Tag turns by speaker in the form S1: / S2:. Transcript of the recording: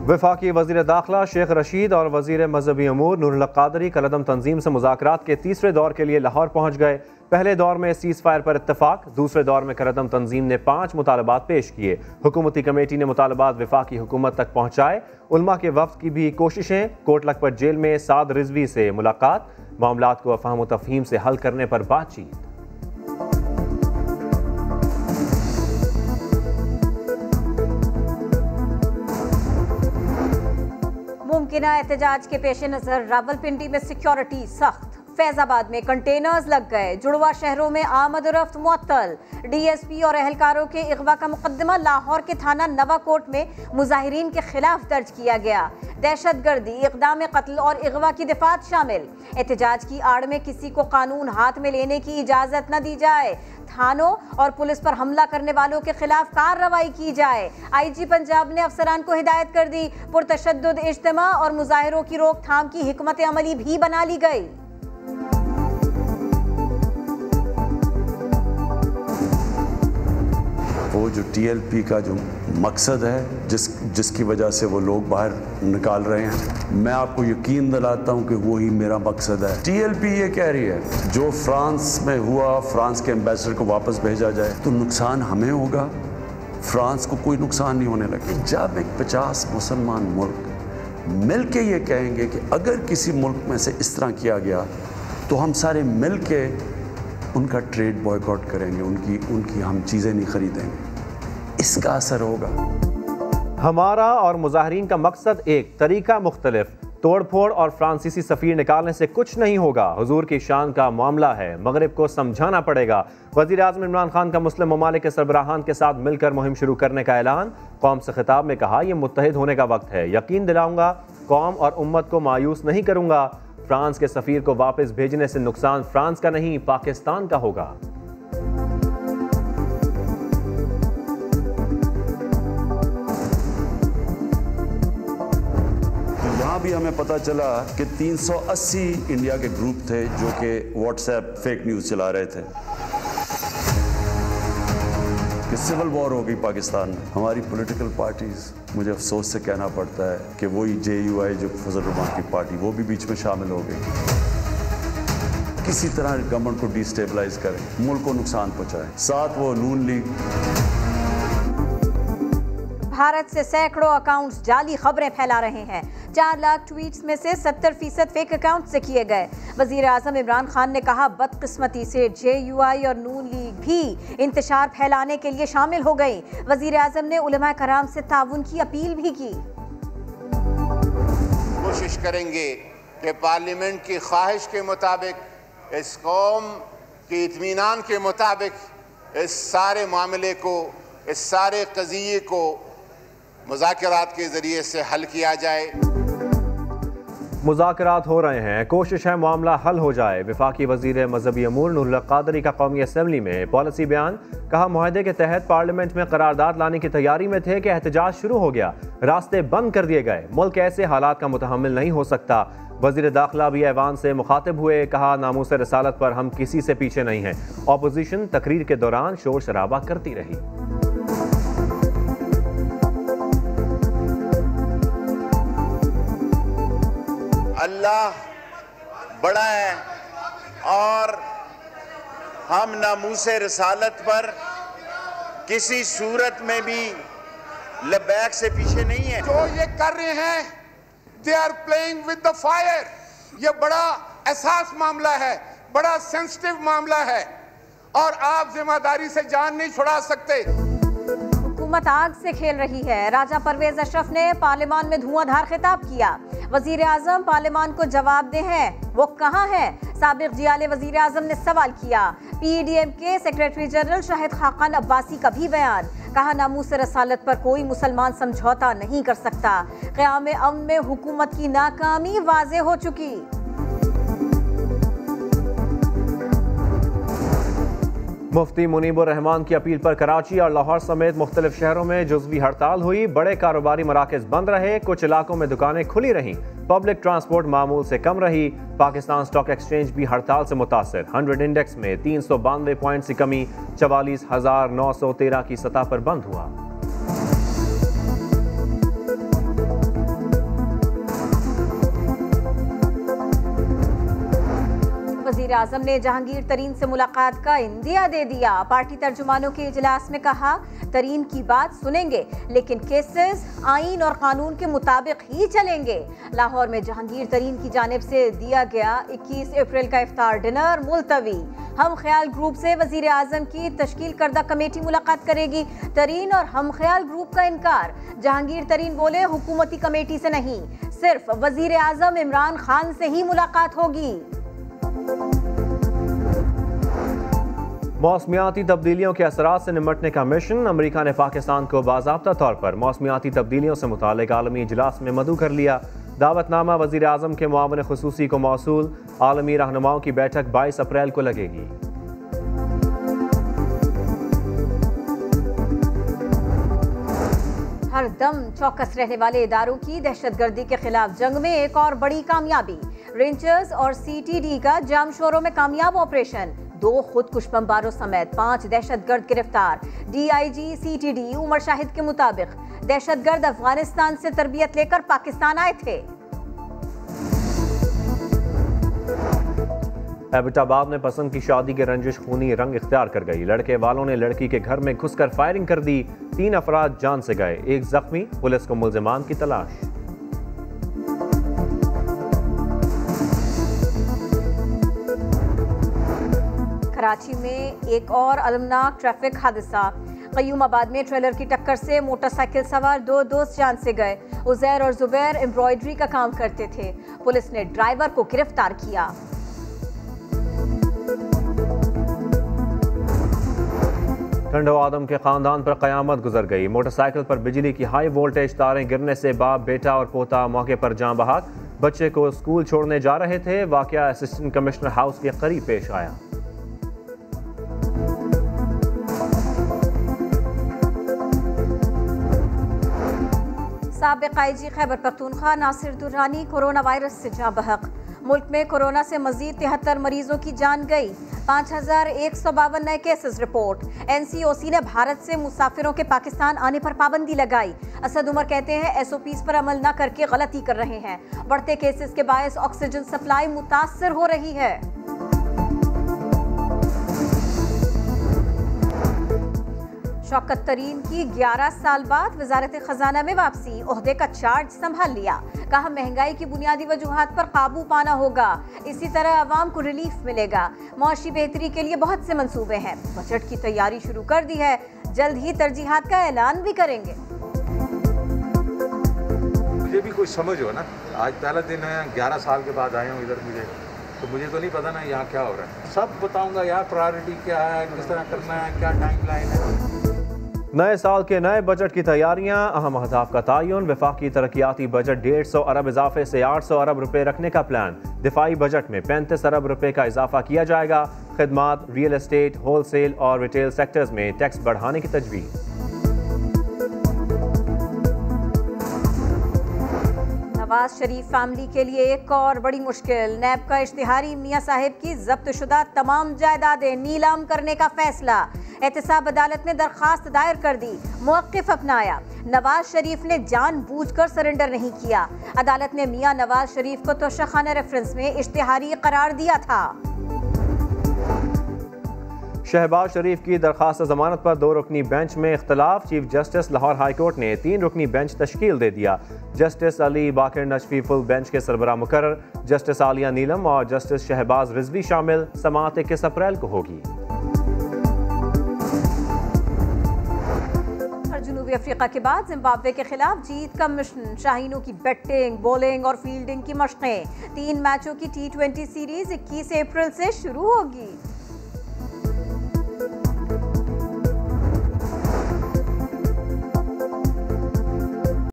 S1: वफाकी वज़ीर दाखिला शेख रशीद और वज़ीर मजहबी अमूर नूरुल हक क़ादरी कलअदम तंजीम से मुज़ाकरात के तीसरे दौर के लिए लाहौर पहुँच गए। पहले दौर में सीज़ फायर पर इत्तफाक, दूसरे दौर में कलअदम तंजीम ने 5 मुतालबात पेश किए। हुकूमती कमेटी ने मुतालबात वफाकी हुकूमत तक पहुँचाए। उलमा के वफ़द की भी कोशिशें। कोट लखपत जेल में साद रिजवी से मुलाकात, मामलात को अफ़हाम व तफ़हीम से हल करने पर बातचीत।
S2: मुमकिना एहतजाज के पेश नज़र रावलपिंडी में सिक्योरिटी सख्त, फैजाबाद में कंटेनर्स लग गए, जुड़वा शहरों में आमद रफ्त मुअत्तल। डीएसपी और एहलकारों के अगवा का मुकदमा लाहौर के थाना नवाकोट में मुजाहिरीन के खिलाफ दर्ज किया गया। दहशतगर्दी, इक़दाम कत्ल और अगवा की दिफात शामिल। एहतजाज की आड़ में किसी को कानून हाथ में लेने की इजाज़त न दी जाए। थानों और पुलिस पर हमला करने वालों के खिलाफ कार्रवाई की जाए। IG पंजाब ने अफसरान को हिदायत कर दी। पुरतशद्दुद इज्तिमा और मुजाहिरों की रोकथाम की हिकमत अमली भी बना ली गई।
S3: वो जो TLP का जो मकसद है जिसकी वजह से वो लोग बाहर निकाल रहे हैं, मैं आपको यकीन दिलाता हूँ कि वही मेरा मकसद है। TLP ये कह रही है जो फ्रांस में हुआ, फ्रांस के एम्बेसडर को वापस भेजा जाए तो नुकसान हमें होगा, फ्रांस को कोई नुकसान नहीं होने लगे। जब एक 50 मुसलमान मुल्क मिल के ये कहेंगे कि अगर किसी मुल्क में से इस तरह किया गया तो हम सारे मिल के उनका ट्रेड बॉयकॉट करेंगे, उनकी हम चीज़ें नहीं खरीदेंगे, इसका असर होगा।
S1: हमारा और मुजाहिरीन का मकसद एक, तरीका मुख्तलिफ। तोड़फोड़ और फ्रांसीसी सफ़ीर निकालने से कुछ नहीं होगा। हुजूर की शान का मामला है, मगरिब को समझाना पड़ेगा। वज़ीर आज़म इमरान खान का मुस्लिम ममालिक के सरबराहान के साथ मिलकर मुहिम शुरू करने का ऐलान। कौम से खिताब में कहा, यह मुत्तहिद होने का वक्त है। यकीन दिलाऊंगा, कौम और उम्मत को मायूस नहीं करूंगा। फ्रांस के सफ़ीर को वापस भेजने से नुकसान फ्रांस का नहीं, पाकिस्तान का होगा।
S3: यहाँ भी हमें पता चला कि 380 इंडिया के ग्रुप थे जो कि व्हाट्सएप फेक न्यूज़ चला रहे थे कि सिविल वॉर हो गई पाकिस्तान में। हमारी पॉलिटिकल पार्टीज, मुझे अफसोस से कहना पड़ता है कि वही JUI जो फजल रहमान की पार्टी, वो भी बीच में शामिल हो गई। किसी तरह गवर्नमेंट को डिस्टेबलाइज करें, मुल्क को नुकसान पहुंचाएं। साथ वो नून लीग।
S2: भारत से सैकड़ों अकाउंट्स जाली खबरें फैला रहे हैं। 4 लाख ट्वीट्स में से 70% फेक अकाउंट से किए गए। वज़ीर आज़म इमरान खान ने कहा, बदकिस्मती से JUI और नून लीग भी इंतशार फैलाने के लिए शामिल हो गई। वज़ीर आज़म ने उलमा कराम से ताउन की अपील भी की।
S4: कोशिश करेंगे कि पार्लियामेंट की ख्वाहिश के मुताबिक, इस कौम के इत्मीनान के मुताबिक इस सारे मामले को, इस सारे क़ज़िये को मुज़ाकरात के ज़रिए से हल किया जाए।
S1: मुज़ाकरात हो रहे हैं, कोशिश है मामला हल हो जाए। वफाकी वज़ीर मजहबी अमूर नूरुल हक क़ादरी का कौमी असम्बली में पॉलिसी बयान। कहा, मुआहदे के तहत पार्लियामेंट में करारदाद लाने की तैयारी में थे कि एहतजाज शुरू हो गया, रास्ते बंद कर दिए गए। मुल्क ऐसे हालात का मुतहम्मिल नहीं हो सकता। वज़ीर दाखिला भी ऐवान से मुखातिब हुए। कहा, नामूस रसालत पर हम किसी से पीछे नहीं हैं। ऑपोजिशन तकरीर के दौरान शोर शराबा करती रही।
S4: अल्लाह बड़ा है और हम नामूसे रसालत पर किसी सूरत में भी लबैक से पीछे नहीं है।
S5: जो ये कर रहे हैं, they are playing with the fire. ये बड़ा एहसास मामला है, बड़ा सेंसिटिव मामला है और आप जिम्मेदारी से जान नहीं छुड़ा सकते।
S2: हुकूमत आग से खेल रही है। राजा परवेज अशरफ ने पार्लियामान में धुआंधार खिताब किया। वजीर आजम पार्लियामान को जवाब दे हैं, वो कहाँ है? साबिक जियाले वजीर आजम ने सवाल किया। PDM के सेक्रेटरी जनरल शाहिद खाकान अब्बासी का भी बयान। कहा, नामूस रसालत पर कोई मुसलमान समझौता नहीं कर सकता। क़याम अमन में हुकूमत की नाकामी वाज़ेह हो चुकी।
S1: मुफ्ती मुनीबुर रहमान की अपील पर कराची और लाहौर समेत मुख्तलिफ शहरों में जुज़वी हड़ताल हुई। बड़े कारोबारी मराकज़ बंद रहे, कुछ इलाकों में दुकानें खुली रहीं। पब्लिक ट्रांसपोर्ट मामूल से कम रही। पाकिस्तान स्टॉक एक्सचेंज भी हड़ताल से मुतासर। 100 इंडेक्स में 392 पॉइंट्स की कमी 44,913 की सतह पर बंद हुआ।
S2: वजीर आजम ने जहांगीर तरीन से मुलाकात का इंदिया दे दिया। पार्टी तर्जुमानों के इजलास में कहा, तरीन की बात सुनेंगे लेकिन केसेस आईन और कानून के मुताबिक ही चलेंगे। लाहौर में जहांगीर तरीन की जानिब से दिया गया 21 अप्रैल का इफ्तार डिनर मुलतवी। हम ख्याल ग्रुप से वजीर आजम की तश्कील करदा कमेटी मुलाकात करेगी। तरीन और हम ख्याल ग्रुप का इनकार। जहांगीर तरीन बोले, हुकूमती कमेटी से नहीं, सिर्फ वजीर आजम इमरान खान से ही मुलाकात होगी।
S1: मौसमियाती तब्दीलियों के असरात से निमटने का मिशन। अमेरिका ने पाकिस्तान को बाज़ाब्ता तौर पर मौसमियाती तब्दीलियों से मुताल्लिक आलमी इजलास में मदऊ कर लिया। दावतनामा वज़ीर आज़म के मुआविन खुसूसी को मौसूल। आलमी रहनुमाओं की बैठक 22 अप्रैल को लगेगी।
S2: हर दम चौकस रहने वाले इदारों की दहशतगर्दी के खिलाफ जंग में एक और बड़ी कामयाबी। रेंजर्स और CTD का जामशोरों में कामयाब ऑपरेशन। 2 खुदकुश बमबारों समेत 5 दहशतगर्द गिरफ्तार। DIG CTD उमर शाहिद के मुताबिक दहशतगर्द अफगानिस्तान से तरबियत लेकर पाकिस्तान आए थे।
S1: एबटाबाद में पसंद की शादी के रंजिश खूनी रंग इख्तियार कर गई। लड़के वालों ने लड़की के घर में घुसकर फायरिंग कर दी। 3 अफराद जान से गए, 1 जख्मी। पुलिस को मुल्जिमान की तलाश।
S2: कराची में एक और अलमनाक ट्रैफिक हादसा। कयूमाबाद में ट्रेलर की टक्कर से मोटरसाइकिल सवार 2 दोस्त जान से गए। उजैर और जुबैर एम्ब्रॉयडरी का काम करते थे। पुलिस ने ड्राइवर को गिरफ्तार किया।
S1: टंडो आदम के खानदान पर कयामत गुजर गई। मोटरसाइकिल पर बिजली की हाई वोल्टेज तारें गिरने से बाप, बेटा और पोता मौके पर जान बहक। बच्चे को स्कूल छोड़ने जा रहे थे। वाकया असिस्टेंट कमिश्नर हाउस के करीब पेश आया।
S2: साबिक IG Khyber Pakhtunkhwa Nasir Durrani corona virus से जाँ बहक। मुल्क में कोरोना से मजीद 73 मरीजों की जान गई। 5152 नए केसेस रिपोर्ट। NCOC ने भारत से मुसाफिरों के पाकिस्तान आने पर पाबंदी लगाई। असद उमर कहते हैं SOPs पर अमल न करके गलती कर रहे हैं। बढ़ते केसेस के बायस ऑक्सीजन सप्लाई मुतासर हो रही है। शौकत तरीन की 11 साल बाद वजारत खजाना में वापसी। ओहदे का चार्ज संभाल लिया। कहा, महंगाई की बुनियादी वजूहात पर काबू पाना होगा। इसी तरह आवाम को रिलीफ मिलेगा। मुआशी बेहतरी के लिए बहुत से मंसूबे हैं। बजट की तैयारी शुरू कर दी है। जल्द ही तरजीहात का ऐलान भी करेंगे।
S6: मुझे भी कुछ समझ हो ना, आज पहला दिन है, 11 साल के बाद आया हूँ इधर। मुझे तो नहीं पता ना यहाँ क्या हो रहा है। सब बताऊँगा यार, प्रायोरिटी क्या है, किस तरह करना है, क्या टाइम लाइन है।
S1: नए साल के नए बजट की तैयारियां। अहम अहदाफ का तयन। वफाकी तरक्याती बजट 150 अरब इजाफे से 800 अरब रुपए रखने का प्लान। दिफाई बजट में 35 अरब रुपए का इजाफा किया जाएगा। खिदमात, रियल एस्टेट, होलसेल और रिटेल सेक्टर्स में टैक्स बढ़ाने की तजवीज़।
S2: नवाज शरीफ फैमिली के लिए एक और बड़ी मुश्किल। नैब का इश्तिहारी मियां साहिब की जब्त शुदा तमाम जायदादें नीलाम करने का फैसला। एहतसाब अदालत ने दरखास्त दायर कर दी। मौक़िफ़ अपनाया। नवाज शरीफ ने जानबूझकर सरेंडर नहीं किया। अदालत ने मियां नवाज शरीफ को तोशाखाना रेफरेंस में इश्तिहारी करार दिया था।
S1: शहबाज शरीफ की दरखास्त जमानत पर 2 रुकनी बेंच में इख्तलाफ। Chief justice Lahore high court ने 3 रुकनी बेंच तश्कील दे दिया। जस्टिस अली बाकर नजफी फुल बेंच के सरबराह मुकर्रर। जस्टिस आलिया नीलम और जस्टिस शहबाज रिजवी शामिल। समाअत 21 अप्रैल को होगी।
S2: जनूबी अफ्रीका के बाद जिम्बाब्वे के खिलाफ जीत का मिशन। शाहीनों की बैटिंग, बॉलिंग और फील्डिंग की मशकें। 3 मैचों की T20 सीरीज 21 अप्रैल से शुरू होगी।